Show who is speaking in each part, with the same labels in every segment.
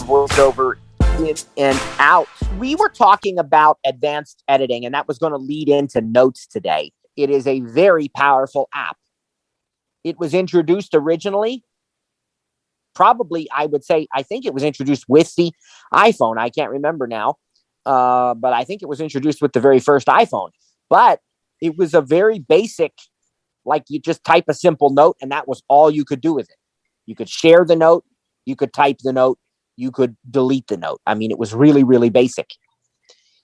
Speaker 1: Voiceover in and out. We were talking about advanced editing, and that was going to lead into notes today. It is a very powerful app. It was introduced originally, probably, I would say, I think it was introduced with the iPhone. I can't remember now, but I think it was introduced with the very first iPhone. But it was a very basic, like you just type a simple note, and that was all you could do with it. You could share the note, you could type the note, you could delete the note. I mean, it was really, really basic.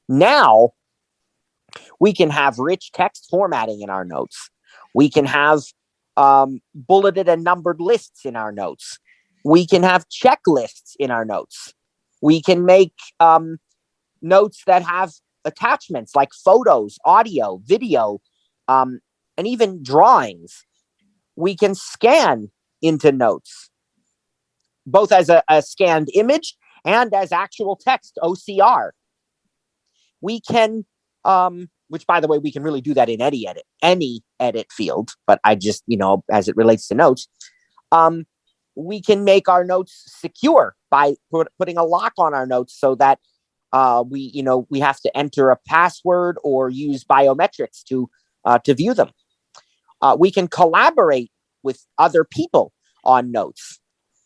Speaker 1: Now, we can have rich text formatting in our notes. We can have bulleted and numbered lists in our notes. We can have checklists in our notes. We can make notes that have attachments like photos, audio, video, and even drawings. We can scan into notes, both as a scanned image and as actual text, OCR. We can, which by the way, we can really do that in any edit field, but I just, as it relates to notes, we can make our notes secure by putting a lock on our notes so that we have to enter a password or use biometrics to view them. We can collaborate with other people on notes.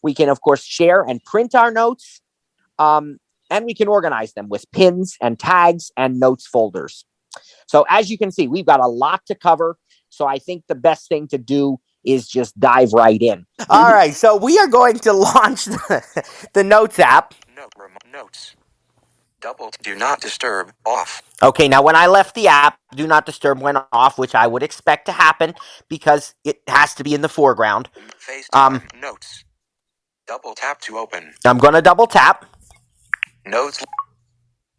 Speaker 1: We can, of course, share and print our notes, and we can organize them with pins and tags and notes folders. So as you can see, we've got a lot to cover. So I think the best thing to do is just dive right in. All right, so we are going to launch the Notes app.
Speaker 2: Notes. Double do not disturb off.
Speaker 1: Okay, now when I left the app, do not disturb went off, which I would expect to happen because it has to be in the foreground.
Speaker 2: FaceTime notes. Double tap to open.
Speaker 1: I'm going to double tap.
Speaker 2: Notes.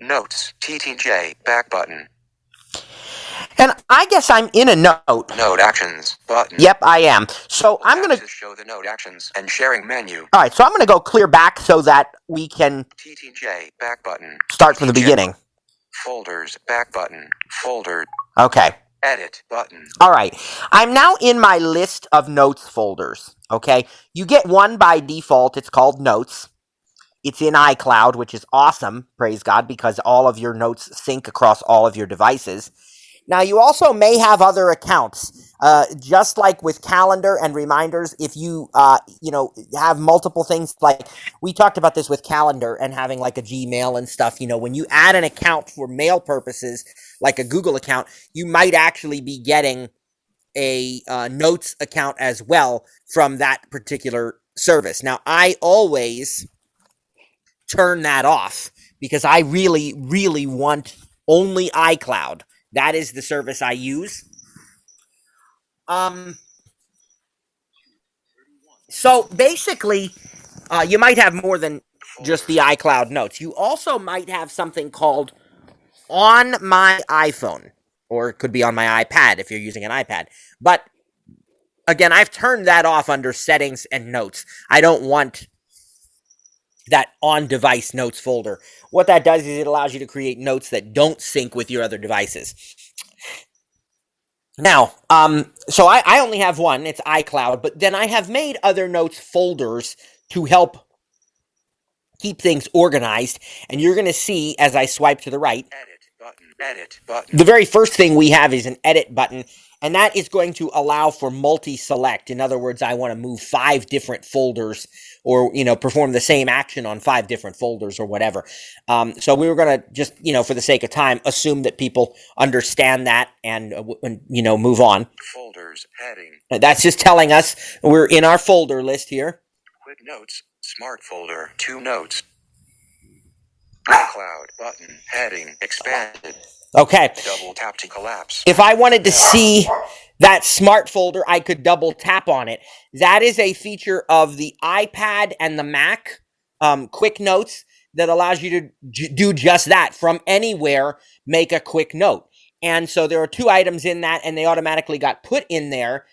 Speaker 2: TTJ back button.
Speaker 1: And I guess I'm in a note.
Speaker 2: Note actions button.
Speaker 1: Yep, I am. So I'm going
Speaker 2: to show the note actions and sharing menu.
Speaker 1: All right, so I'm going to go clear back so that we can
Speaker 2: TTJ back button.
Speaker 1: Start from the beginning.
Speaker 2: Folders back button. Folder.
Speaker 1: Okay.
Speaker 2: Edit button.
Speaker 1: All right. I'm now in my list of notes folders. Okay. You get one by default. It's called Notes. It's in iCloud, which is awesome, praise God, because all of your notes sync across all of your devices. Now, you also may have other accounts, just like with calendar and reminders. If you, have multiple things, like we talked about this with calendar and having like a Gmail and stuff. When you add an account for mail purposes, like a Google account, you might actually be getting a notes account as well from that particular service. Now, I always turn that off because I really, really want only iCloud. That is the service I use. So basically, you might have more than just the iCloud notes. You also might have something called On My iPhone, or it could be on my iPad if you're using an iPad. But again, I've turned that off under settings and notes. I don't want that on-device notes folder. What that does is it allows you to create notes that don't sync with your other devices. Now, so I only have one. It's iCloud, but then I have made other notes folders to help keep things organized. And you're going to see as I swipe to the right,
Speaker 2: edit button.
Speaker 1: The very first thing we have is an edit button, and that is going to allow for multi-select. In other words, I want to move 5 different folders or, perform the same action on 5 different folders or whatever. So we were going to just, for the sake of time, assume that people understand that and move on.
Speaker 2: Folders heading.
Speaker 1: That's just telling us we're in our folder list here.
Speaker 2: Quick notes, smart folder, 2 notes. iCloud button, heading, expanded.
Speaker 1: Okay.
Speaker 2: Double tap to collapse.
Speaker 1: If I wanted to see that smart folder, I could double tap on it. That is a feature of the iPad and the Mac quick notes that allows you to do just that. From anywhere, make a quick note. And so there are 2 items in that, and they automatically got put in there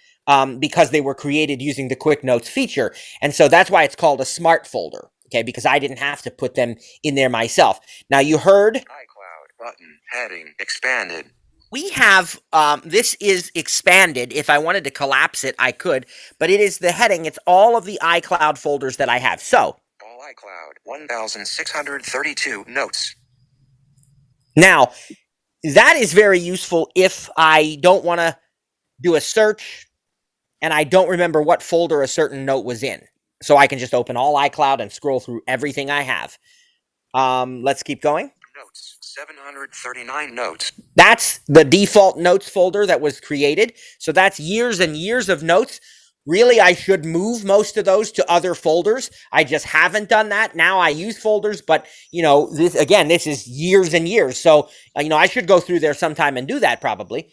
Speaker 1: because they were created using the quick notes feature. And so that's why it's called a smart folder. Okay, because I didn't have to put them in there myself. Now you heard
Speaker 2: iCloud button, heading, expanded.
Speaker 1: We have, this is expanded. If I wanted to collapse it, I could, but it is the heading. It's all of the iCloud folders that I have. So,
Speaker 2: all iCloud 1632 notes.
Speaker 1: Now, that is very useful if I don't want to do a search and I don't remember what folder a certain note was in. So I can just open all iCloud and scroll through everything I have. Let's keep going.
Speaker 2: Notes, 739 notes.
Speaker 1: That's the default notes folder that was created. So that's years and years of notes. Really, I should move most of those to other folders. I just haven't done that. Now I use folders, but this is years and years. So, I should go through there sometime and do that probably.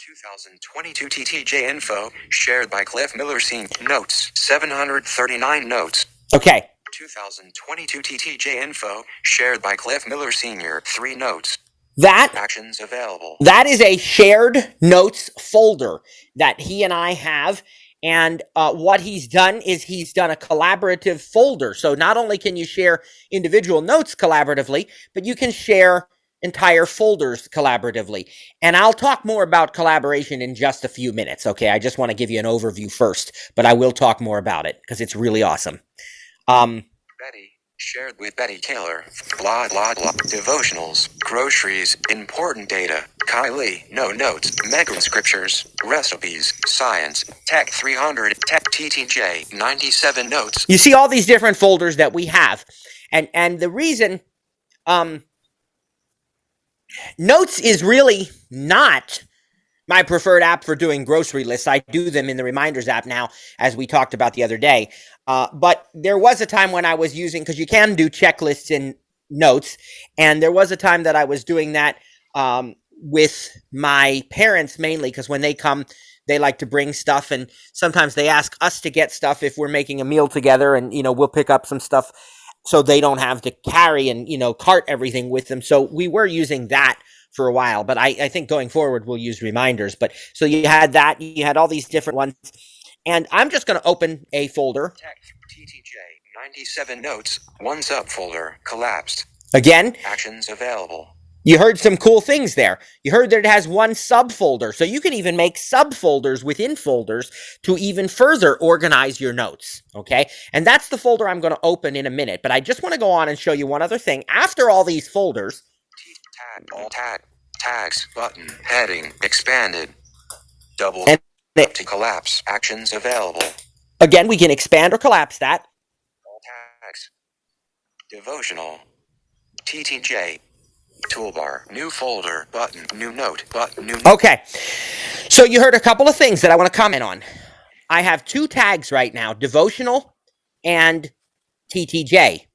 Speaker 2: 2022 TTJ info shared by Cliff Miller Senior. Notes, 739 notes.
Speaker 1: Okay.
Speaker 2: 2022 TTJ info shared by Cliff Miller Senior. 3 notes.
Speaker 1: That
Speaker 2: actions available.
Speaker 1: That is a shared notes folder that he and I have. And what he's done is he's done a collaborative folder. So not only can you share individual notes collaboratively, but you can share entire folders collaboratively. And I'll talk more about collaboration in just a few minutes. Okay, I just want to give you an overview first, but I will talk more about it because it's really awesome.
Speaker 2: Betty shared with Betty Taylor. Blah blah blah. Devotionals, groceries, important data. Kylie, no notes. Megan scriptures, recipes, science, tech 300, tech TTJ 97 notes.
Speaker 1: You see all these different folders that we have, and the reason Notes is really not my preferred app for doing grocery lists. I do them in the Reminders app now, as we talked about the other day. But there was a time when I was using, because you can do checklists in Notes, and there was a time that I was doing that with my parents mainly, because when they come, they like to bring stuff, and sometimes they ask us to get stuff if we're making a meal together, and, we'll pick up some stuff so they don't have to carry and, cart everything with them. So we were using that for a while, but I think going forward, we'll use Reminders. But so you had that, you had all these different ones, and I'm just going to open a folder.
Speaker 2: Tech TTJ 97 notes, one subfolder, collapsed.
Speaker 1: Again,
Speaker 2: actions available.
Speaker 1: You heard some cool things there. You heard that it has one subfolder, so you can even make subfolders within folders to even further organize your notes, okay? And that's the folder I'm going to open in a minute, but I just want to go on and show you one other thing. After all these folders...
Speaker 2: Tags, button, heading, expanded. Double to collapse, actions available.
Speaker 1: Again, we can expand or collapse that.
Speaker 2: All tags. Devotional. TTJ. Toolbar, new folder, button, new note, button, new...
Speaker 1: Okay, so you heard a couple of things that I want to comment on. I have 2 tags right now, devotional and TTJ.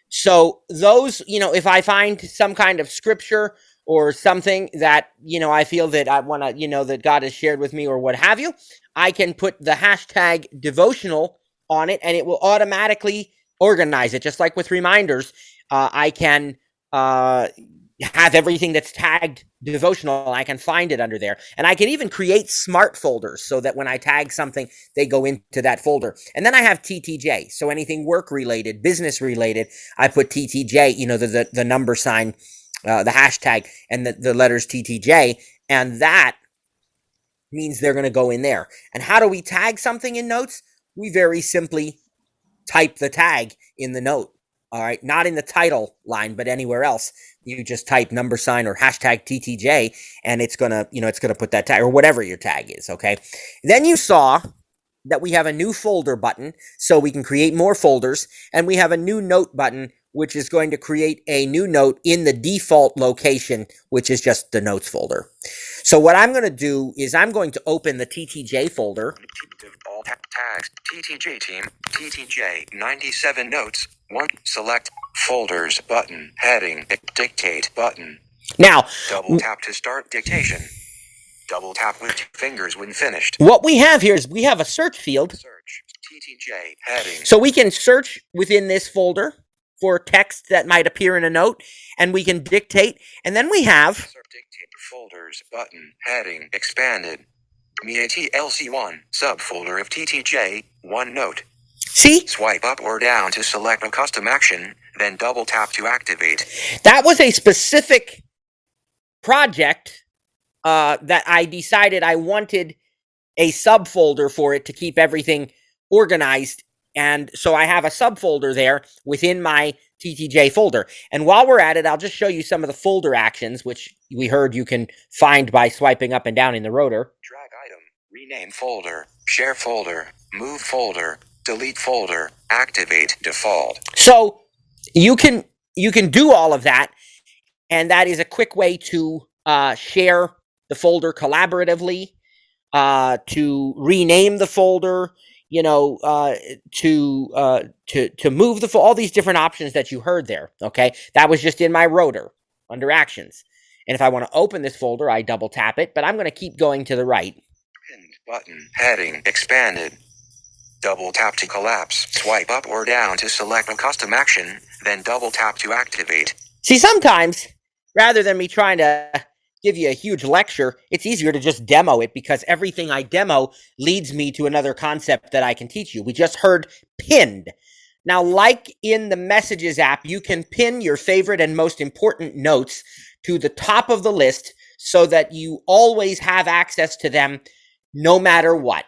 Speaker 1: So those, if I find some kind of scripture or something that, I feel that I want to, that God has shared with me or what have you, I can put the hashtag devotional on it and it will automatically organize it. Just like with Reminders, I can have everything that's tagged devotional. I can find it under there. And I can even create smart folders so that when I tag something, they go into that folder. And then I have TTJ. So anything work related, business related, I put TTJ, the number sign, the hashtag, and the letters TTJ. And that means they're going to go in there. And how do we tag something in Notes? We very simply type the tag in the note. All right, not in the title line, but anywhere else. You just type number sign or hashtag TTJ, and it's gonna put that tag or whatever your tag is. Okay. Then you saw that we have a new folder button, so we can create more folders, and we have a new note button, which is going to create a new note in the default location, which is just the notes folder. So what I'm going to do is I'm going to open the TTJ folder.
Speaker 2: All tags, TTJ team, TTJ 97 notes. 1. Select folders button, heading, dictate button.
Speaker 1: Now,
Speaker 2: double tap to start dictation. Double tap with fingers when finished.
Speaker 1: What we have here is we have a search field.
Speaker 2: Search, TTJ, heading.
Speaker 1: So we can search within this folder for text that might appear in a note, and we can dictate, and then we have...
Speaker 2: Dictate folders button, heading, expanded. MEATLC1, subfolder of TTJ, one note.
Speaker 1: See?
Speaker 2: Swipe up or down to select a custom action, then double tap to activate.
Speaker 1: That was a specific project that I decided I wanted a subfolder for it to keep everything organized And so I have a subfolder there within my TTJ folder. And while we're at it, I'll just show you some of the folder actions, which we heard you can find by swiping up and down in the rotor.
Speaker 2: Drag item, rename folder, share folder, move folder, delete folder, activate default.
Speaker 1: So you can do all of that, and that is a quick way to share the folder collaboratively, to rename the folder, to move the all these different options that you heard there. Okay, that was just in my rotor under actions. And if I want to open this folder, I double tap it, but I'm going to keep going to the right.
Speaker 2: Pinned button, heading expanded. Double tap to collapse. Swipe up or down to select a custom action, then double tap to activate.
Speaker 1: See, sometimes, rather than me trying to give you a huge lecture, it's easier to just demo it, because everything I demo leads me to another concept that I can teach you. We just heard pinned. Now, like in the Messages app, you can pin your favorite and most important notes to the top of the list so that you always have access to them no matter what.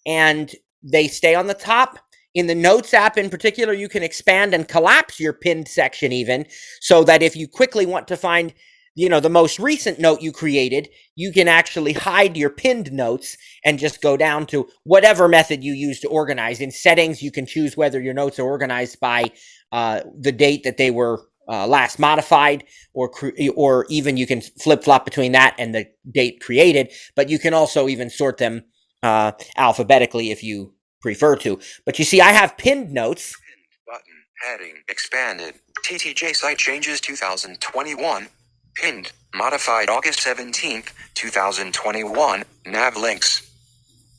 Speaker 1: And they stay on the top. In the Notes app in particular, you can expand and collapse your pinned section even, so that if you quickly want to find, the most recent note you created, you can actually hide your pinned notes and just go down to whatever method you use to organize. In settings, you can choose whether your notes are organized by the date that they were last modified, or even you can flip-flop between that and the date created, but you can also even sort them alphabetically if you prefer to. But you see, I have pinned notes.
Speaker 2: Pinned button, heading expanded. TTJ site changes 2021. Pinned, modified August 17th, 2021. Nav links.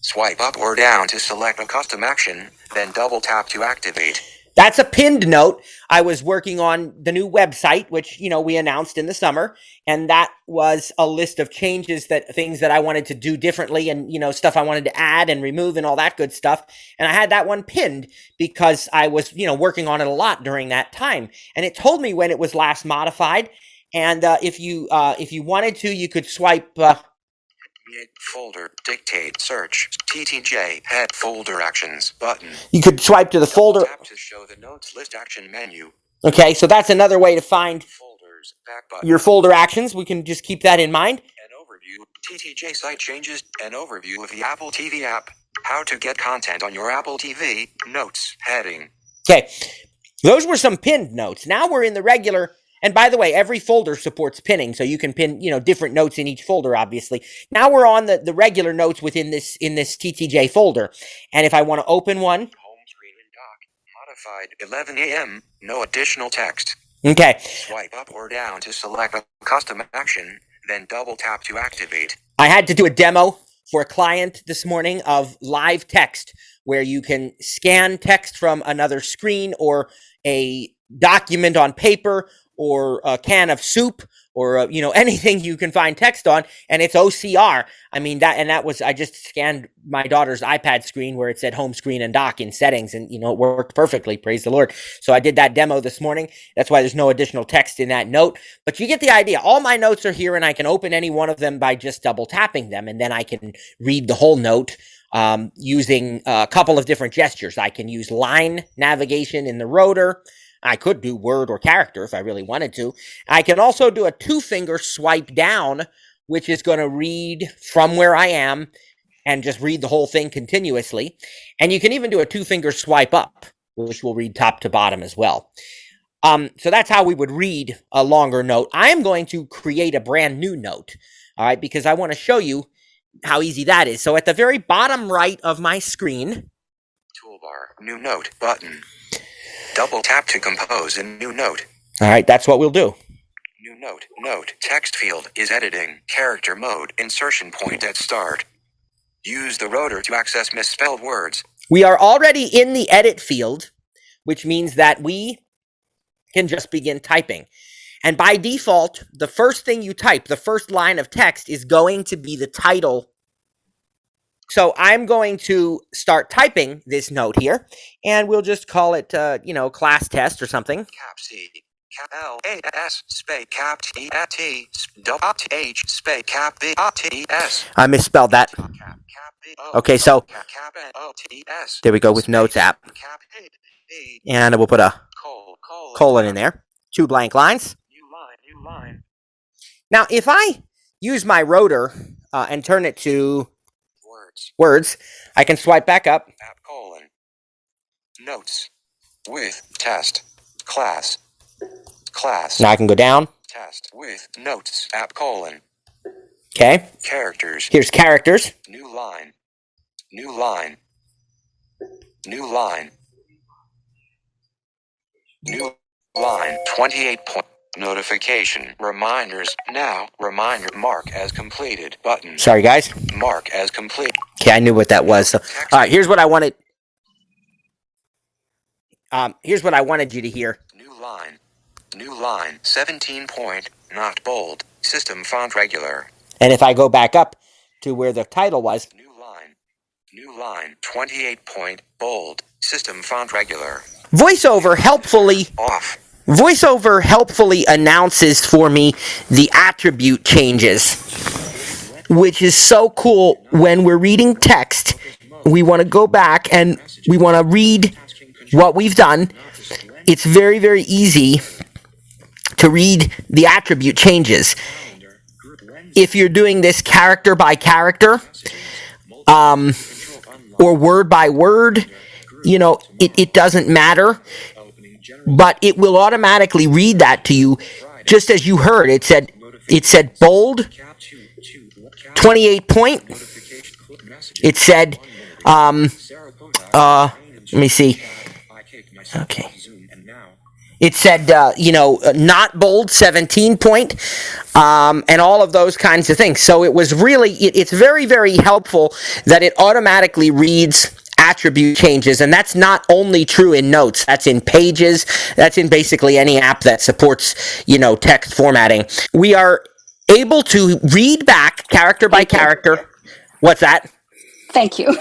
Speaker 2: Swipe up or down to select a custom action, then double tap to activate.
Speaker 1: That's a pinned note. I was working on the new website, which, we announced in the summer. And that was a list of changes, things that I wanted to do differently, and, stuff I wanted to add and remove and all that good stuff. And I had that one pinned because I was, working on it a lot during that time. And it told me when it was last modified. And if you wanted to, you could swipe.
Speaker 2: Folder, dictate, search, TTJ, head, folder actions, button.
Speaker 1: You could swipe to the folder.
Speaker 2: Tap to show the notes list action menu.
Speaker 1: Okay, so that's another way to find
Speaker 2: folders, back button.
Speaker 1: Your folder actions. We can just keep that in mind.
Speaker 2: An overview, TTJ site changes, an overview of the Apple TV app. How to get content on your Apple TV, notes, heading.
Speaker 1: Okay, those were some pinned notes. Now we're in the regular. And by the way, every folder supports pinning, so you can pin, different notes in each folder, obviously. Now we're on the regular notes within this TTJ folder. And if I want to open one.
Speaker 2: Home screen and dock, modified 11 a.m., no additional text.
Speaker 1: Okay.
Speaker 2: Swipe up or down to select a custom action, then double tap to activate.
Speaker 1: I had to do a demo for a client this morning of live text, where you can scan text from another screen or a document on paper or a can of soup or anything you can find text on, and it's OCR. I mean, I just scanned my daughter's iPad screen where it said home screen and dock in settings, and it worked perfectly, praise the Lord. So I did that demo this morning. That's why there's no additional text in that note, but you get the idea. All my notes are here, and I can open any one of them by just double tapping them, and then I can read the whole note using a couple of different gestures. I can use line navigation in the rotor. I could do word or character if I really wanted to. I can also do a 2-finger swipe down, which is going to read from where I am and just read the whole thing continuously. And you can even do a 2-finger swipe up, which will read top to bottom as well. So that's how we would read a longer note. I am going to create a brand new note, all right, because I want to show you how easy that is. So at the very bottom right of my screen,
Speaker 2: toolbar, new note button. Double tap to compose a new note.
Speaker 1: All right, that's what we'll do.
Speaker 2: New note, text field is editing, character mode, insertion point at start. Use the rotor to access misspelled words.
Speaker 1: We are already in the edit field, which means that we can just begin typing. And by default, the first thing you type, the first line of text, is going to be the title. So I'm going to start typing this note here, and we'll just call it, class test or something.
Speaker 2: Cap C, cap L, A, S, space, cap T, T, double H, space, cap B, T, S.
Speaker 1: I misspelled that.
Speaker 2: Cap B,
Speaker 1: Okay, so there we go with Notes app. And we'll put a colon in there. 2 blank lines. Now, if I use my rotor and turn it to words, I can swipe back up.
Speaker 2: Notes with test class.
Speaker 1: Now I can go down.
Speaker 2: Test with notes app colon.
Speaker 1: Okay.
Speaker 2: Characters.
Speaker 1: Here's characters.
Speaker 2: New line. New line. New line. New line. 28 point. Notification. Reminders. Now. Reminder. Mark as completed. Button.
Speaker 1: Sorry, guys.
Speaker 2: Mark as complete.
Speaker 1: Okay, I knew what that was. So, all right, here's what I wanted. Here's what I wanted you to hear.
Speaker 2: New line. New line. 17 point. Not bold. System font regular.
Speaker 1: And if I go back up to where the title was.
Speaker 2: New line. New line. 28 point. Bold. System font regular.
Speaker 1: Voiceover helpfully.
Speaker 2: Off.
Speaker 1: VoiceOver helpfully announces for me the attribute changes, which is so cool. When we're reading text, we want to go back and we want to read what we've done. It's very, very easy to read the attribute changes. If you're doing this character by character, or word by word, it doesn't matter. But it will automatically read that to you, just as you heard. It said bold, 28 point. It said, let me see. Okay. It said, not bold, 17 point, and all of those kinds of things. So it was really, it's very, very helpful that it automatically reads attribute changes, and that's not only true in Notes. That's in Pages. That's in basically any app that supports, text formatting. We are able to read back character by character. What's that?
Speaker 3: Thank you.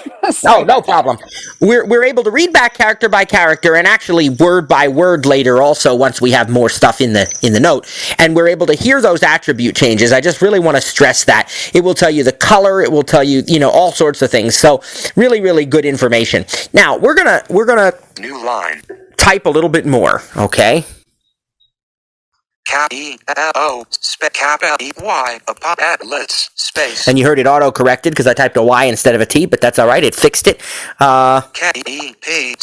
Speaker 1: Oh, no problem. We're able to read back character by character and actually word by word later also once we have more stuff in the note. And we're able to hear those attribute changes. I just really want to stress that. It will tell you the color, it will tell you, all sorts of things. So really, really good information. Now, we're gonna
Speaker 2: New line.
Speaker 1: type a little bit more, okay?
Speaker 2: Cap E L O cap L E Y atlets space.
Speaker 1: And you heard it auto corrected because I typed a Y instead of a T, but that's all right. It fixed it.
Speaker 2: K E P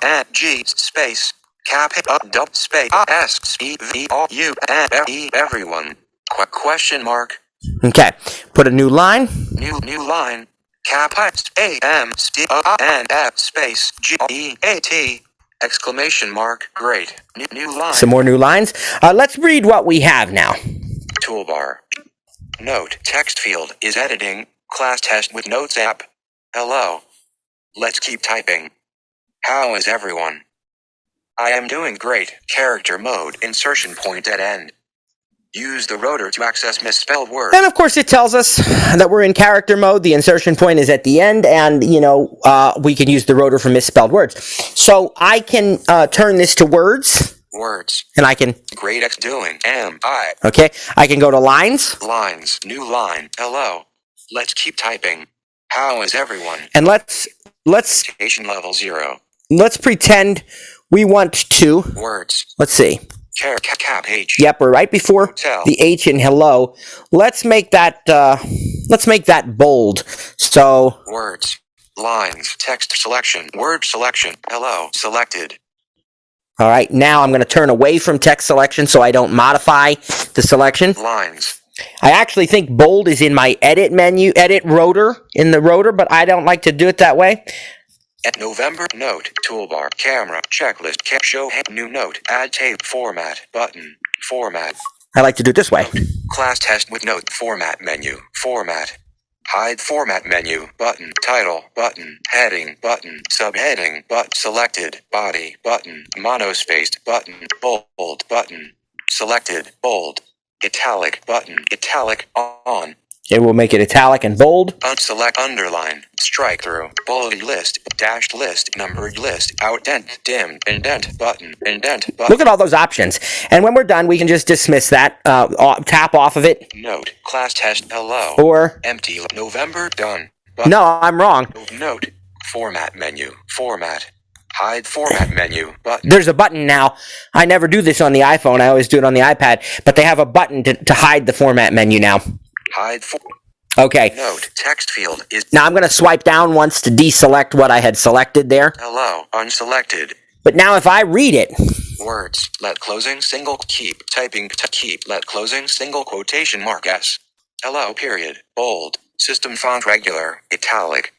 Speaker 2: N G space cap double space S E V O U N E everyone question mark.
Speaker 1: Okay, put a new line.
Speaker 2: New line. Cap A M C O N F space G E A T. Exclamation mark. Great. New line.
Speaker 1: Some more new lines. Let's read what we have now.
Speaker 2: Toolbar. Note. Text field is editing. Class test with Notes app. Hello. Let's keep typing. How is everyone? I am doing great. Character mode. Insertion point at end. Use the rotor to access misspelled words.
Speaker 1: And of course it tells us that we're in character mode. The insertion point is at the end, and we can use the rotor for misspelled words. So I can turn this to words.
Speaker 2: Words.
Speaker 1: And I can...
Speaker 2: Great X doing. Am I.
Speaker 1: Okay. I can go to lines.
Speaker 2: Lines. New line. Hello. Let's keep typing. How is everyone?
Speaker 1: And let's
Speaker 2: Station level 0.
Speaker 1: Let's pretend we want to...
Speaker 2: Words.
Speaker 1: Let's see.
Speaker 2: Cap H.
Speaker 1: Yep, we're right before
Speaker 2: Hotel.
Speaker 1: the H in hello. Let's make that bold. So
Speaker 2: words, lines, text selection, word selection, hello, selected.
Speaker 1: All right, now I'm going to turn away from text selection so I don't modify the selection.
Speaker 2: Lines.
Speaker 1: I actually think bold is in my edit menu, edit rotor, in the rotor, but I don't like to do it that way.
Speaker 2: At November, note, toolbar, camera, checklist, show, new note, add tape, format, button, format.
Speaker 1: I like to do it this way.
Speaker 2: Class test with note, format menu, format. Hide format menu, button, title, button, heading, button, subheading, selected, body, button, monospaced, button, bold, button, selected, bold, italic, button, italic, on.
Speaker 1: It will make it italic and bold.
Speaker 2: Unselect, underline, strike through, bold list, dashed list, numbered list, outdent, dim, indent, button, indent, button.
Speaker 1: Look at all those options. And when we're done, we can just dismiss that, tap off of it.
Speaker 2: Note, class test, hello.
Speaker 1: Or
Speaker 2: empty, November, done. Button.
Speaker 1: No, I'm wrong.
Speaker 2: Note. Format menu. Format. Hide format menu. Button.
Speaker 1: There's a button now. I never do this on the iPhone. I always do it on the iPad. But they have a button to hide the format menu now.
Speaker 2: Hide for.
Speaker 1: Okay.
Speaker 2: Note. Text field is.
Speaker 1: Now I'm going to swipe down once to deselect what I had selected there.
Speaker 2: Hello. Unselected.
Speaker 1: But now if I read it.
Speaker 2: Words. Let closing single keep. Typing to keep. Let closing single quotation mark S. Hello period. Bold. System font regular. Italic.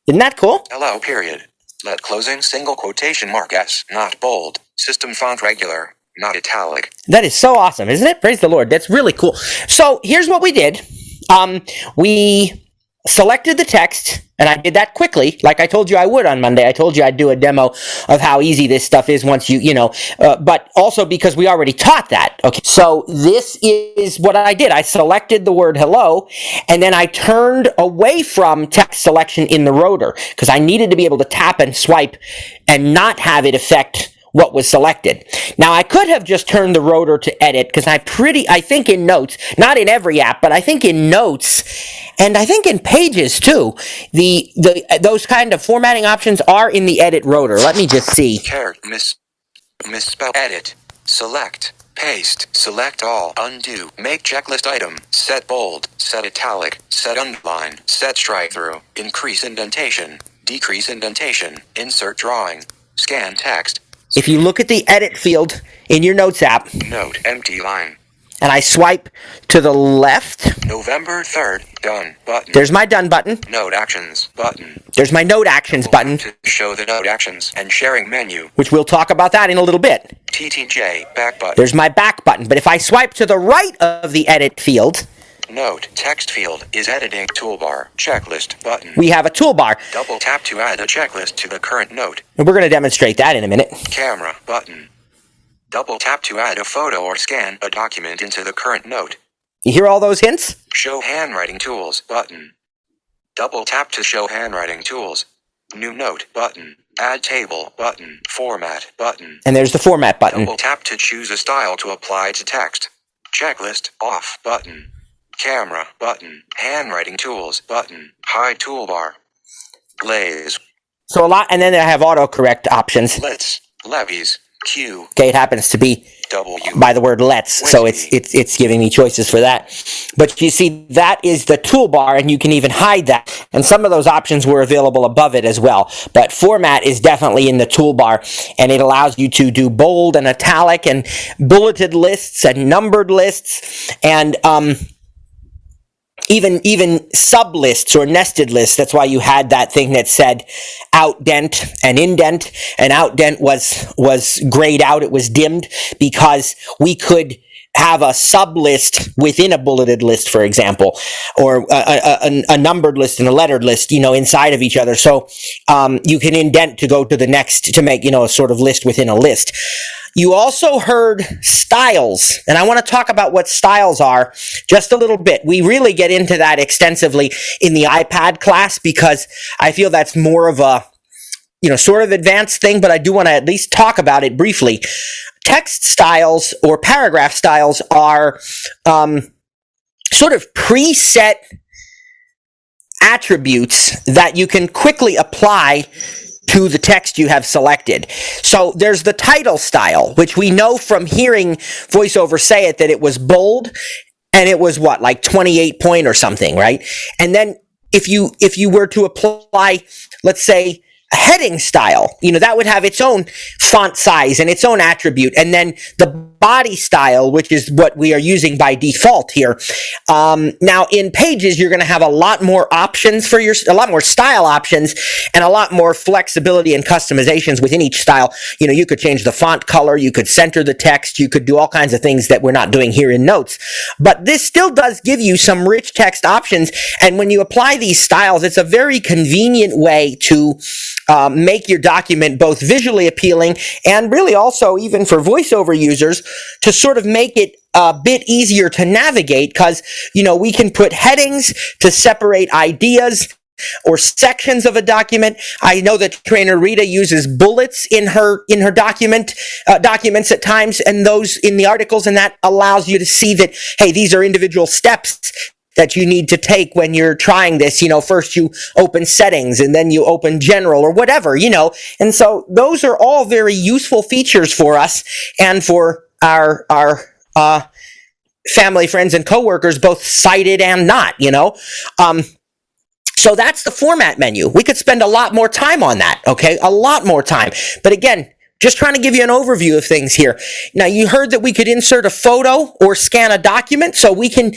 Speaker 1: Isn't that cool?
Speaker 2: Hello period. Let closing single quotation mark S. Not bold. System font regular. Not italic.
Speaker 1: That is so awesome, isn't it? Praise the Lord. That's really cool. So here's what we did. We selected the text, and I did that quickly, like I told you I would on Monday. I told you I'd do a demo of how easy this stuff is once but also because we already taught that. Okay, so this is what I did. I selected the word hello, and then I turned away from text selection in the rotor because I needed to be able to tap and swipe and not have it affect what was selected. Now I could have just turned the rotor to edit because I think in Notes, not in every app, but I think in Notes and I think in Pages too, those kind of formatting options are in the edit rotor. Let me just see.
Speaker 2: Misspell. Edit. Select. Paste. Select all. Undo. Make checklist item. Set bold. Set italic. Set underline. Set strike through. Increase indentation. Decrease indentation. Insert drawing. Scan text.
Speaker 1: If you look at the edit field in your Notes app,
Speaker 2: Note empty line.
Speaker 1: and I swipe to the left,
Speaker 2: November 3rd, done button.
Speaker 1: There's my done button.
Speaker 2: Note actions button.
Speaker 1: There's my note actions button.
Speaker 2: To show the note actions and sharing menu.
Speaker 1: Which we'll talk about that in a little bit.
Speaker 2: TTJ back button.
Speaker 1: There's my back button. But if I swipe to the right of the edit field,
Speaker 2: Note text field is editing toolbar. Checklist button.
Speaker 1: we have a toolbar.
Speaker 2: Double tap to add a checklist to the current note.
Speaker 1: And we're going to demonstrate that in a minute.
Speaker 2: Camera button. Double tap to add a photo or scan a document into the current note.
Speaker 1: You hear all those hints?
Speaker 2: Show handwriting tools button. Double tap to show handwriting tools. New note button. Add table button. Format button.
Speaker 1: And there's the format button.
Speaker 2: Double tap to choose a style to apply to text. Checklist off button. Camera button. Handwriting tools button. Hide toolbar. Glaze.
Speaker 1: So a lot, and then I have autocorrect options.
Speaker 2: Let's. Levies. Q.
Speaker 1: Okay, it happens to be
Speaker 2: W.
Speaker 1: by the word let's, so it's giving me choices for that. But you see, that is the toolbar, and you can even hide that. And some of those options were available above it as well. But format is definitely in the toolbar, and it allows you to do bold and italic and bulleted lists and numbered lists and even sub lists or nested lists. That's why you had that thing that said outdent and indent, and outdent was grayed out. It was dimmed because we could have a sub list within a bulleted list, for example, or a numbered list and a lettered list, inside of each other. So you can indent to go to the next to make, a sort of list within a list. You also heard styles, and I want to talk about what styles are just a little bit. We really get into that extensively in the iPad class because I feel that's more of a, sort of advanced thing, but I do want to at least talk about it briefly. Text styles or paragraph styles are sort of preset attributes that you can quickly apply to the text you have selected. So there's the title style, which we know from hearing Voiceover say it that it was bold, and it was like 28 point or something, right? And then if you were to apply, let's say, a heading style, that would have its own font size and its own attribute. And then the body style, which is what we are using by default here. Now in Pages, you're going to have a lot more options a lot more style options and a lot more flexibility and customizations within each style. You could change the font color, you could center the text, you could do all kinds of things that we're not doing here in Notes. But this still does give you some rich text options. And when you apply these styles, it's a very convenient way to make your document both visually appealing and really also even for VoiceOver users to sort of make it a bit easier to navigate because, we can put headings to separate ideas or sections of a document. I know that trainer Rita uses bullets in her documents at times, and those in the articles, and that allows you to see that, hey, these are individual steps that you need to take when you're trying this. First you open settings and then you open general or whatever, And so those are all very useful features for us and for our family, friends, and coworkers, both sighted and not, So that's the format menu. We could spend a lot more time on that, okay? A lot more time. But again, just trying to give you an overview of things here. Now, you heard that we could insert a photo or scan a document, so we can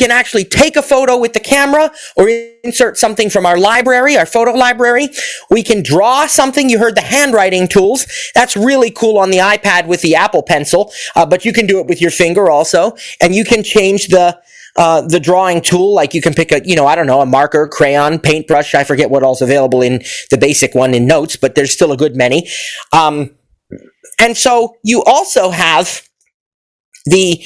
Speaker 1: actually take a photo with the camera or insert something from our library, our photo library. We can draw something. You heard the handwriting tools. That's really cool on the iPad with the Apple Pencil, but you can do it with your finger also, and you can change the drawing tool, like you can pick a marker, crayon, paintbrush. I forget what all's available in the basic one in Notes, but there's still a good many. And so you also have the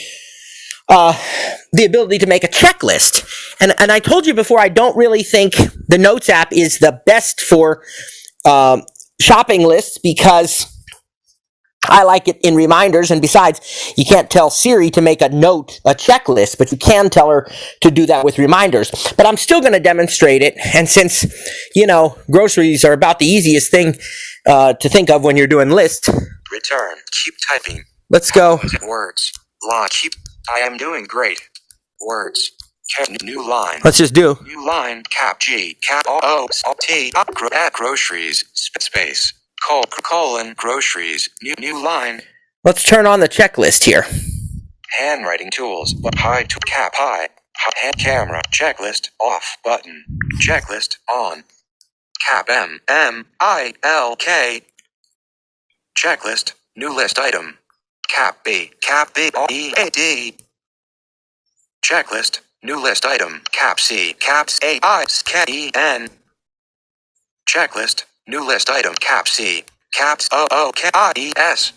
Speaker 1: ability to make a checklist. And I told you before, I don't really think the Notes app is the best for shopping lists, because I like it in reminders, and besides, you can't tell Siri to make a checklist, but you can tell her to do that with reminders. But I'm still going to demonstrate it, and since, groceries are about the easiest thing to think of when you're doing lists.
Speaker 2: Return. Keep typing.
Speaker 1: Let's go.
Speaker 2: Words. Keep. I am doing great. Words. New line.
Speaker 1: Let's just do.
Speaker 2: New line. Cap G. Cap O. T. At groceries. Space. Colon. Groceries. New line.
Speaker 1: Let's turn on the checklist here.
Speaker 2: Handwriting tools. High to cap high. Hand camera. Checklist. Off. Button. Checklist. On. Cap M-I-L-K. Checklist. New list item. Cap B-E-A-D. Checklist. New list item. Cap C. Caps A-I-S-K-E-N. Checklist. New list item. Cap C. Caps O-O-K-I-E-S.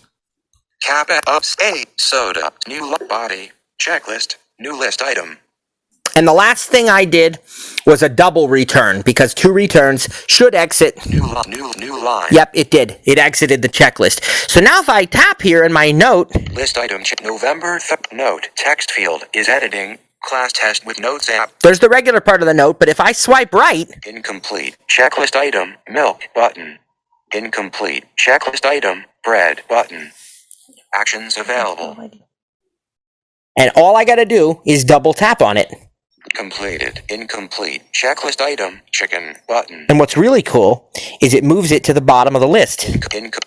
Speaker 2: Cap A. Soda. New body. Checklist. New list item.
Speaker 1: And the last thing I did was a double return, because 2 returns should exit.
Speaker 2: New line.
Speaker 1: Yep, it did. It exited the checklist. So now if I tap here in my note.
Speaker 2: List item. November note. Text field is editing. Class test with Notes app.
Speaker 1: There's the regular part of the note, but if I swipe right.
Speaker 2: Incomplete. Checklist item. Milk button. Incomplete. Checklist item. Bread button. Actions available.
Speaker 1: And all I got to do is double tap on it.
Speaker 2: Completed. Incomplete. Checklist item. Chicken button.
Speaker 1: And what's really cool is it moves it to the bottom of the list.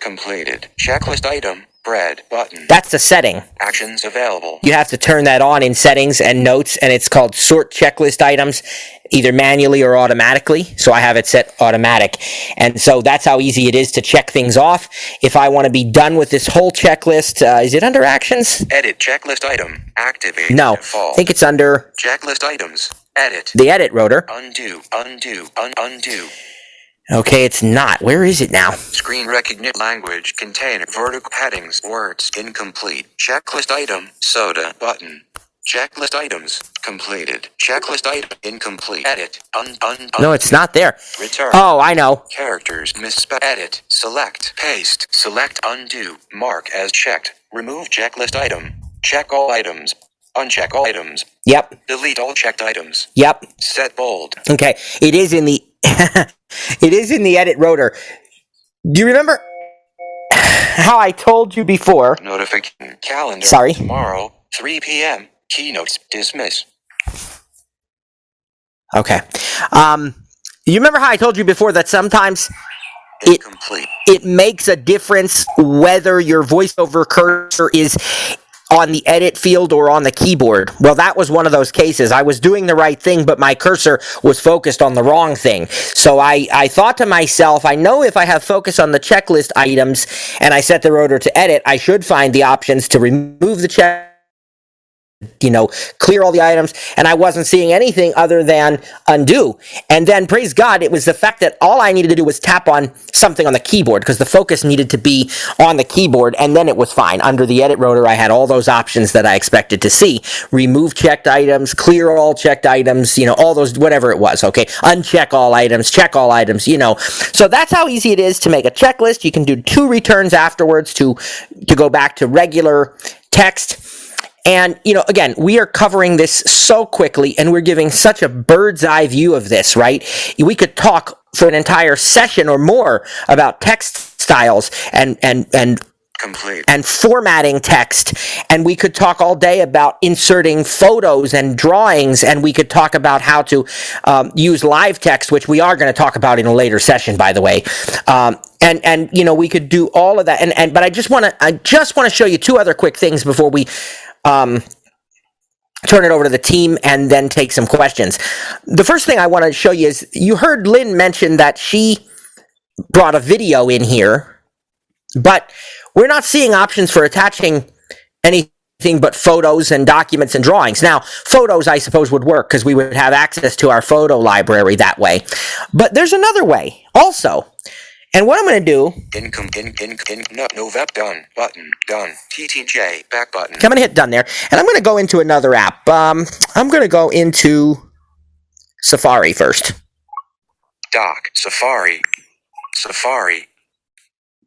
Speaker 2: Completed. Checklist item. Bread button.
Speaker 1: That's the setting.
Speaker 2: Actions available.
Speaker 1: You have to turn that on in settings and notes, and it's called sort checklist items, either manually or automatically. So I have it set automatic. And so that's how easy it is to check things off. If I want to be done with this whole checklist, is it under actions?
Speaker 2: Edit checklist item. Activate.
Speaker 1: No,
Speaker 2: Default.
Speaker 1: I think it's under
Speaker 2: checklist items. Edit.
Speaker 1: the edit rotor.
Speaker 2: Undo.
Speaker 1: Okay, it's not. Where is it now?
Speaker 2: Screen recognition. Language. Container. Vertical headings. Words. Incomplete. Checklist item. Soda button. Checklist items. Completed. Checklist item. Incomplete. Edit.
Speaker 1: No, it's not there.
Speaker 2: Return.
Speaker 1: Oh, I know.
Speaker 2: Characters. Misspell. Edit. Select. Paste. Select. Undo. Mark as checked. Remove checklist item. Check all items. Uncheck all items.
Speaker 1: Yep.
Speaker 2: Delete all checked items.
Speaker 1: Yep.
Speaker 2: Set bold.
Speaker 1: Okay, it is in the it is in the edit rotor. Do you remember how I told you before?
Speaker 2: Notification. Calendar.
Speaker 1: Sorry.
Speaker 2: Tomorrow, 3 p.m. Keynotes. Dismiss.
Speaker 1: Okay. You remember how I told you before that sometimes
Speaker 2: Incomplete.
Speaker 1: it makes a difference whether your voiceover cursor is on the edit field or on the keyboard? Well, that was one of those cases. I was doing the right thing, but my cursor was focused on the wrong thing. So I thought to myself, I know if I have focus on the checklist items and I set the rotor to edit, I should find the options to remove the check, clear all the items, and I wasn't seeing anything other than undo. And then, praise God, it was the fact that all I needed to do was tap on something on the keyboard, because the focus needed to be on the keyboard, and then it was fine. Under the edit rotor, I had all those options that I expected to see. Remove checked items, clear all checked items, all those, whatever it was, okay? Uncheck all items, check all items, So that's how easy it is to make a checklist. You can do 2 returns afterwards to go back to regular text. And, again, we are covering this so quickly and we're giving such a bird's eye view of this, right? We could talk for an entire session or more about text styles and
Speaker 2: Complete.
Speaker 1: and formatting text. And we could talk all day about inserting photos and drawings. And we could talk about how to use live text, which we are going to talk about in a later session, by the way. And we could do all of that. But I just want to show you two other quick things before we turn it over to the team and then take some questions. The first thing I want to show you is, you heard Lynn mention that she brought a video in here, but we're not seeing options for attaching anything but photos and documents and drawings. Now, photos, I suppose, would work because we would have access to our photo library that way. But there's another way also. And what I'm going to do...
Speaker 2: November, done, button, done, TTJ, back button.
Speaker 1: I'm going to hit done there. And I'm going to go into another app. I'm going to go into Safari first.
Speaker 2: Doc, Safari.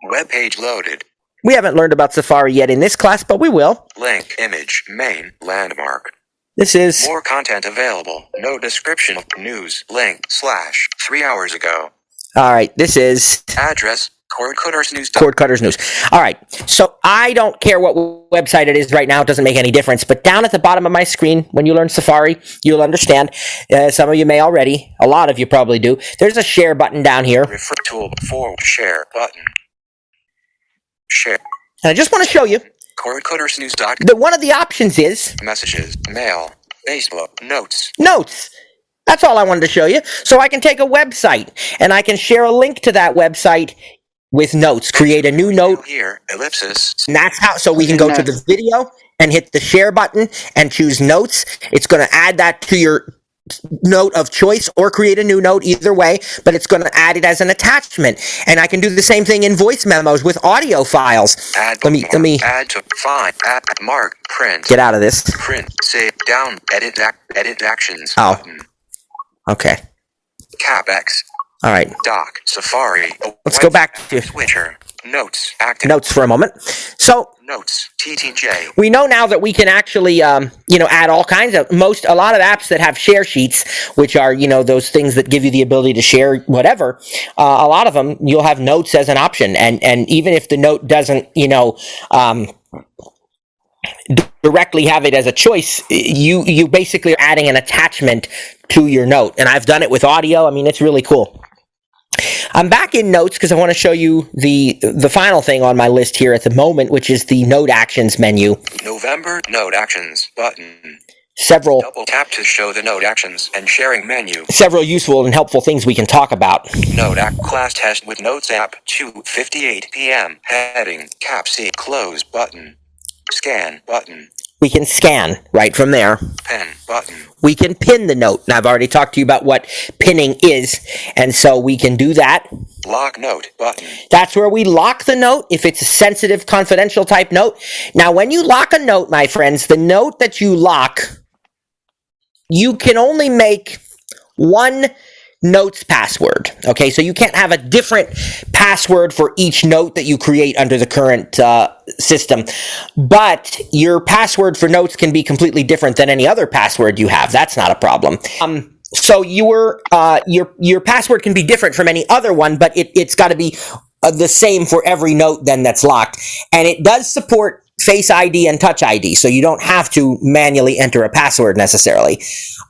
Speaker 2: Web page loaded.
Speaker 1: We haven't learned about Safari yet in this class, but we will.
Speaker 2: Link, image, main, landmark.
Speaker 1: This is...
Speaker 2: More content available. No description. News, link, / 3 hours ago.
Speaker 1: All right, this is...
Speaker 2: Address, Cord Cutters News.
Speaker 1: Cord Cutters News. All right, so I don't care what website it is right now. It doesn't make any difference. But down at the bottom of my screen, when you learn Safari, you'll understand. Some of you may already. A lot of you probably do. There's a share button down here.
Speaker 2: Refer tool for share button. Share.
Speaker 1: And I just want to show you
Speaker 2: Cord Cutters News.
Speaker 1: that one of the options is...
Speaker 2: Messages, mail, Facebook, notes.
Speaker 1: Notes. That's all I wanted to show you. So I can take a website and I can share a link to that website with notes. Create a new note.
Speaker 2: Here, ellipsis.
Speaker 1: And that's how, so we can go to the video and hit the share button and choose notes. It's going to add that to your note of choice or create a new note, either way, but it's going to add it as an attachment. And I can do the same thing in voice memos with audio files.
Speaker 2: Add
Speaker 1: let me
Speaker 2: add to find, add, mark, print.
Speaker 1: Get out of this.
Speaker 2: Print, save, down, edit actions.
Speaker 1: Oh.
Speaker 2: Button.
Speaker 1: Okay.
Speaker 2: CapEx.
Speaker 1: All right.
Speaker 2: Doc, Safari.
Speaker 1: Let's go back to
Speaker 2: Switcher. Notes, active.
Speaker 1: Notes for a moment. So
Speaker 2: Notes, TTJ.
Speaker 1: we know now that we can actually, add all kinds of, a lot of apps that have share sheets, which are, those things that give you the ability to share whatever. A lot of them, you'll have notes as an option. And even if the note doesn't, directly have it as a choice, you basically are adding an attachment to your note. And I've done it with audio. I mean, it's really cool. I'm back in notes because I want to show you the final thing on my list here at the moment, which is the note actions menu.
Speaker 2: November note actions button.
Speaker 1: Several
Speaker 2: Double tap to show the note actions and sharing menu.
Speaker 1: Several useful and helpful things we can talk about.
Speaker 2: Note app class test with Notes app 2:58 p.m. Heading Cap C close button. Scan button.
Speaker 1: We can scan right from there.
Speaker 2: Pen button.
Speaker 1: We can pin the note. And I've already talked to you about what pinning is. And so we can do that.
Speaker 2: Lock note button.
Speaker 1: That's where we lock the note if it's a sensitive, confidential type note. Now, when you lock a note, my friends, the note that you lock, you can only make one notes password. Okay, so you can't have a different password for each note that you create under the current system, but your password for notes can be completely different than any other password you have. That's not a problem. So your password can be different from any other one, but it's got to be the same for every note then that's locked. And it does support Face ID and Touch ID, so you don't have to manually enter a password necessarily.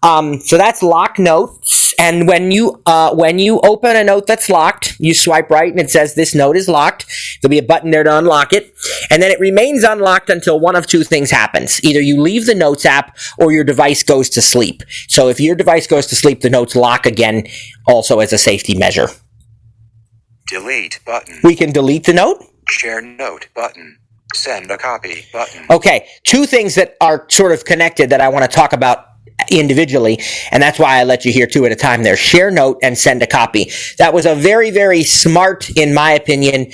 Speaker 1: So that's lock notes, and when you open a note that's locked, you swipe right and it says this note is locked. There'll be a button there to unlock it, and then it remains unlocked until one of two things happens. Either you leave the Notes app or your device goes to sleep. So if your device goes to sleep, the notes lock again, also as a safety measure.
Speaker 2: Delete button.
Speaker 1: We can delete the note.
Speaker 2: Share note button. Send a copy button.
Speaker 1: Okay, two things that are sort of connected that I want to talk about individually, and that's why I let you hear two at a time there. Share note and send a copy. That was a very, very smart, in my opinion,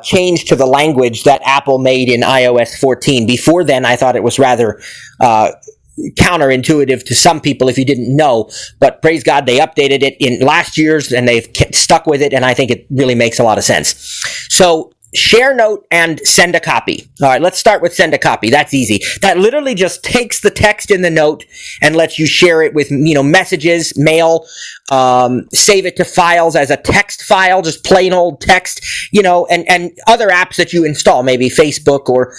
Speaker 1: change to the language that Apple made in iOS 14. Before then, I thought it was rather counterintuitive to some people if you didn't know, but praise God, they updated it in last year's and they've stuck with it, and I think it really makes a lot of sense. So share note and send a copy. All right, let's start with send a copy. That's easy. That literally just takes the text in the note and lets you share it with, messages, mail, save it to files as a text file, just plain old text, and other apps that you install, maybe Facebook or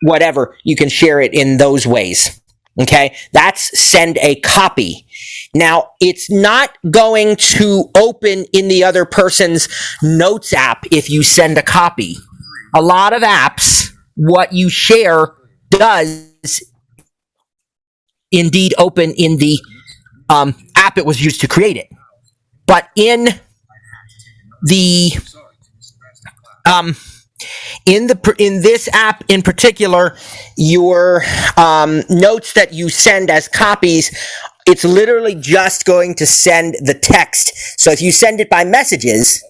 Speaker 1: whatever. You can share it in those ways. Okay, that's send a copy. Now, it's not going to open in the other person's notes app if you send a copy. A lot of apps, what you share does indeed open in the app it was used to create it. But in the in this app in particular, your notes that you send as copies, it's literally just going to send the text. So if you send it by messages,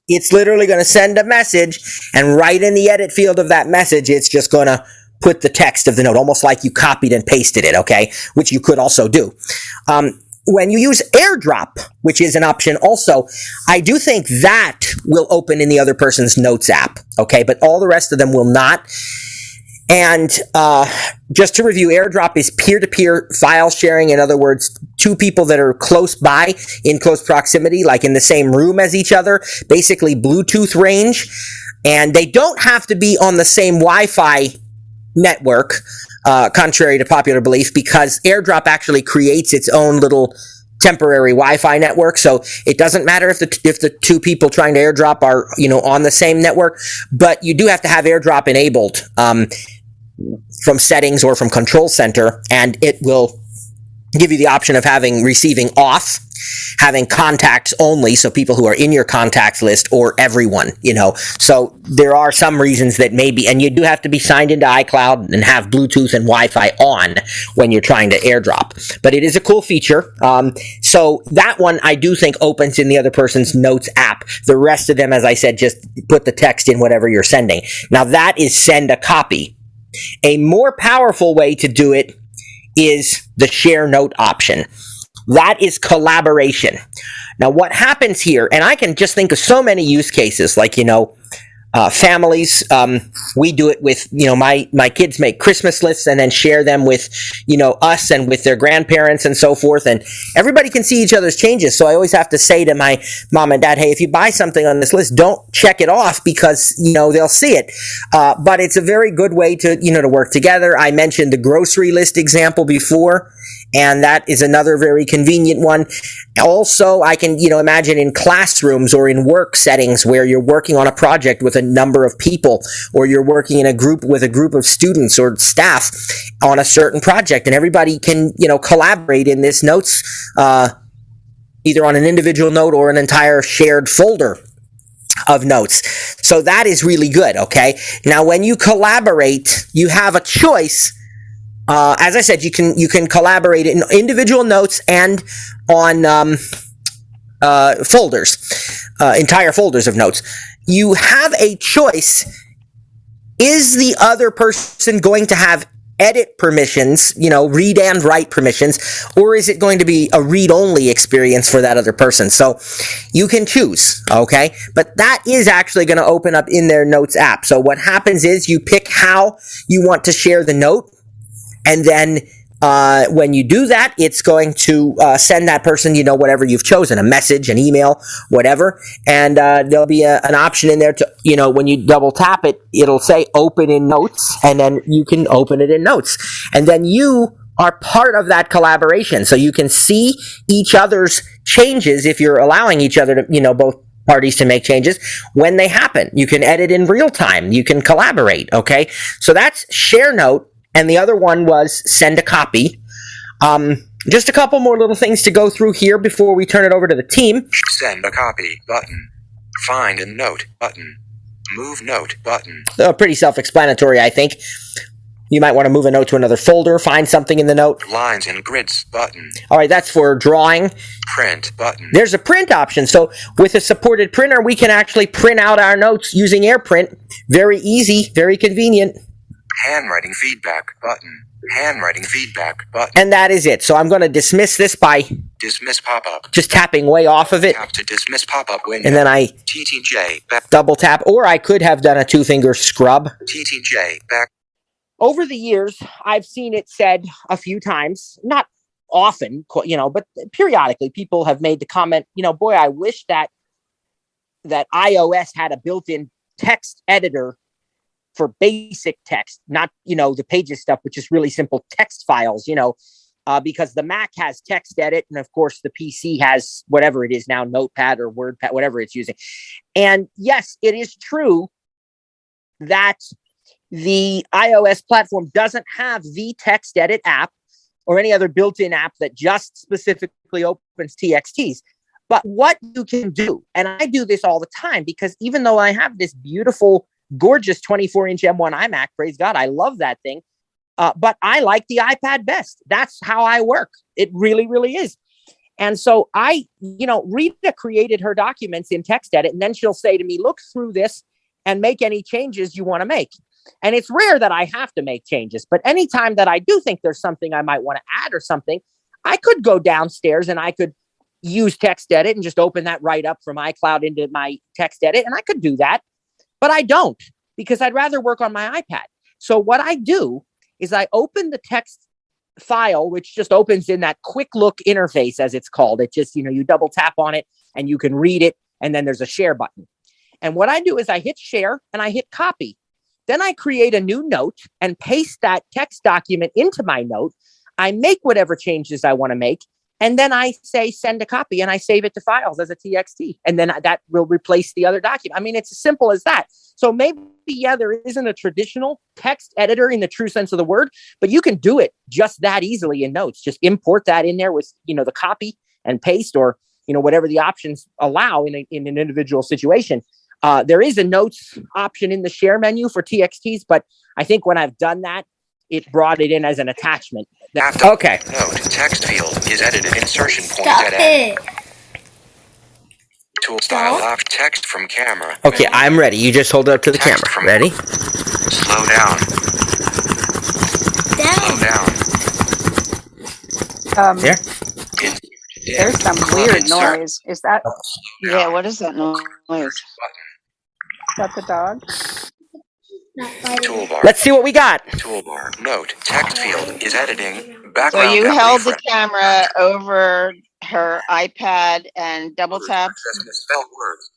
Speaker 1: it's literally going to send a message, and right in the edit field of that message, it's just going to put the text of the note, almost like you copied and pasted it, okay? Which you could also do. When you use AirDrop, which is an option also, I do think that will open in the other person's notes app, okay? But all the rest of them will not. And just to review, AirDrop is peer-to-peer file sharing. In other words, two people that are close by, in close proximity, like in the same room as each other, basically Bluetooth range. And they don't have to be on the same Wi-Fi network, contrary to popular belief, because AirDrop actually creates its own little temporary Wi-Fi network. So it doesn't matter if the two people trying to AirDrop are, on the same network, but you do have to have AirDrop enabled from settings or from Control Center, and it will give you the option of having receiving off, having contacts only, so people who are in your contacts list, or everyone, So there are some reasons that maybe, and you do have to be signed into iCloud and have Bluetooth and Wi-Fi on when you're trying to AirDrop. But it is a cool feature. So that one I do think opens in the other person's notes app. The rest of them, as I said, just put the text in whatever you're sending. Now that is send a copy. A more powerful way to do it is the share note option. That is collaboration. Now, what happens here, and I can just think of so many use cases, like, families. We do it with, my kids make Christmas lists and then share them with, us and with their grandparents and so forth. And everybody can see each other's changes. So I always have to say to my mom and dad, hey, if you buy something on this list, don't check it off because, they'll see it. But it's a very good way to, to work together. I mentioned the grocery list example before, and that is another very convenient one. Also, I can, imagine in classrooms or in work settings where you're working on a project with a number of people, or you're working in a group with a group of students or staff on a certain project, and everybody can, collaborate in this notes, either on an individual note or an entire shared folder of notes. So that is really good, okay? Now, when you collaborate, you have a choice. As I said, you can collaborate in individual notes and on folders, entire folders of notes. You have a choice. Is the other person going to have edit permissions, read and write permissions, or is it going to be a read-only experience for that other person? So you can choose, okay? But that is actually going to open up in their Notes app. So what happens is you pick how you want to share the note, and then when you do that, it's going to send that person, whatever you've chosen, a message, an email, whatever. And there'll be an option in there to, when you double tap it, it'll say open in Notes, and then you can open it in Notes. And then you are part of that collaboration. So you can see each other's changes if you're allowing each other to, both parties to make changes when they happen. You can edit in real time. You can collaborate, okay? So that's Share Note. And the other one was send a copy. Just a couple more little things to go through here before we turn it over to the team.
Speaker 2: Send a copy button. Find a note button. Move note button.
Speaker 1: Pretty self-explanatory, I think. You might want to move a note to another folder, find something in the note.
Speaker 2: Lines and grids button.
Speaker 1: All right, that's for drawing.
Speaker 2: Print button.
Speaker 1: There's a print option. So with a supported printer, we can actually print out our notes using AirPrint. Very easy, very convenient.
Speaker 2: Handwriting feedback button. Handwriting feedback button.
Speaker 1: And that is it. So I'm going to dismiss this by
Speaker 2: Dismiss pop-up.
Speaker 1: just tapping way off of it.
Speaker 2: Tap to dismiss pop-up window.
Speaker 1: And then I
Speaker 2: TTJ back.
Speaker 1: double tap, or I could have done a 2-finger scrub.
Speaker 2: TTJ back. Over
Speaker 1: the years, I've seen it said a few times, not often, but periodically people have made the comment, boy, I wish that iOS had a built-in text editor for basic text, not, the Pages stuff, which is really simple text files, because the Mac has text edit. And of course the PC has whatever it is now, Notepad or WordPad, whatever it's using. And yes, it is true that the iOS platform doesn't have the text edit app or any other built-in app that just specifically opens TXTs. But what you can do, and I do this all the time, because even though I have this beautiful, gorgeous 24-inch M1 iMac, praise God, I love that thing. But I like the iPad best. That's how I work. It really, really is. And so Rita created her documents in TextEdit, and then she'll say to me, look through this and make any changes you want to make. And it's rare that I have to make changes, but anytime that I do think there's something I might want to add or something, I could go downstairs and I could use TextEdit and just open that right up from iCloud into my TextEdit. And I could do that, but I don't, because I'd rather work on my iPad. So what I do is I open the text file, which just opens in that quick look interface, as it's called. It just, you double tap on it and you can read it. And then there's a share button. And what I do is I hit share and I hit copy. Then I create a new note and paste that text document into my note. I make whatever changes I want to make. And then I say, send a copy, and I save it to files as a TXT. And then that will replace the other document. I mean, it's as simple as that. So maybe, there isn't a traditional text editor in the true sense of the word, but you can do it just that easily in Notes. Just import that in there with, the copy and paste, or, whatever the options allow in an individual situation. There is a Notes option in the share menu for TXTs, but I think when I've done that, it brought it in as an attachment. Okay.
Speaker 2: Note text field is edited. Insertion point at end. Tool style lock text from camera.
Speaker 1: Okay, I'm ready. You just hold it up to the camera. Ready?
Speaker 2: Slow down. Slow down.
Speaker 1: There?
Speaker 3: There's some weird noise. Is that?
Speaker 4: Yeah, what is that noise? Is
Speaker 3: that the dog?
Speaker 2: Toolbar.
Speaker 1: Let's see what we got.
Speaker 2: Toolbar. Note text field is editing.
Speaker 4: So
Speaker 2: Background.
Speaker 4: you held the camera over her iPad and double tapped?
Speaker 2: Spell words.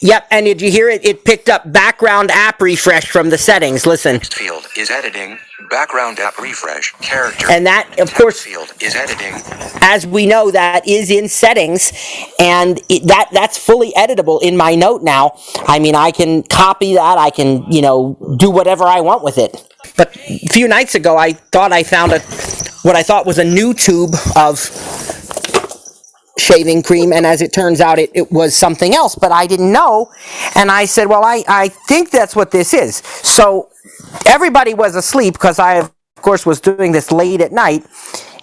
Speaker 1: Yep, and did you hear it? It picked up background app refresh from the settings. Listen.
Speaker 2: Text field is editing. Background app refresh. Character.
Speaker 1: And that, of course,
Speaker 2: field is editing.
Speaker 1: As we know, that is in settings, and that's fully editable in my note now. I mean, I can copy that. I can, do whatever I want with it. But a few nights ago, I thought I found what I thought was a new tube of shaving cream, and as it turns out, it was something else, but I didn't know. And I said, well, I think that's what this is. So everybody was asleep, because I, of course, was doing this late at night,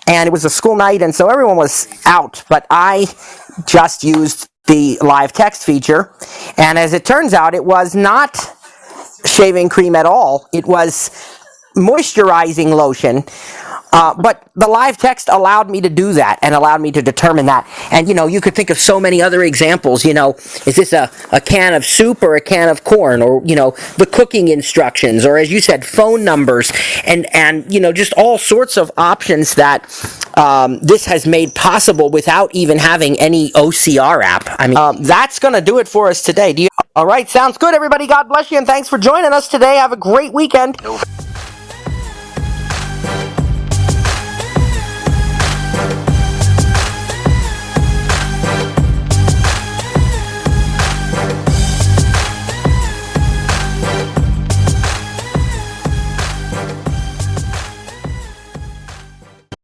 Speaker 1: and it was a school night, and so everyone was out. But I just used the live text feature, and as it turns out, it was not shaving cream at all. It was moisturizing lotion. But the live text allowed me to do that and allowed me to determine that. And, you could think of so many other examples. Is this a can of soup or a can of corn? Or, the cooking instructions, or as you said, phone numbers, and just all sorts of options that this has made possible without even having any OCR app. I mean, that's going to do it for us today. All right, sounds good, everybody. God bless you, and thanks for joining us today. Have a great weekend.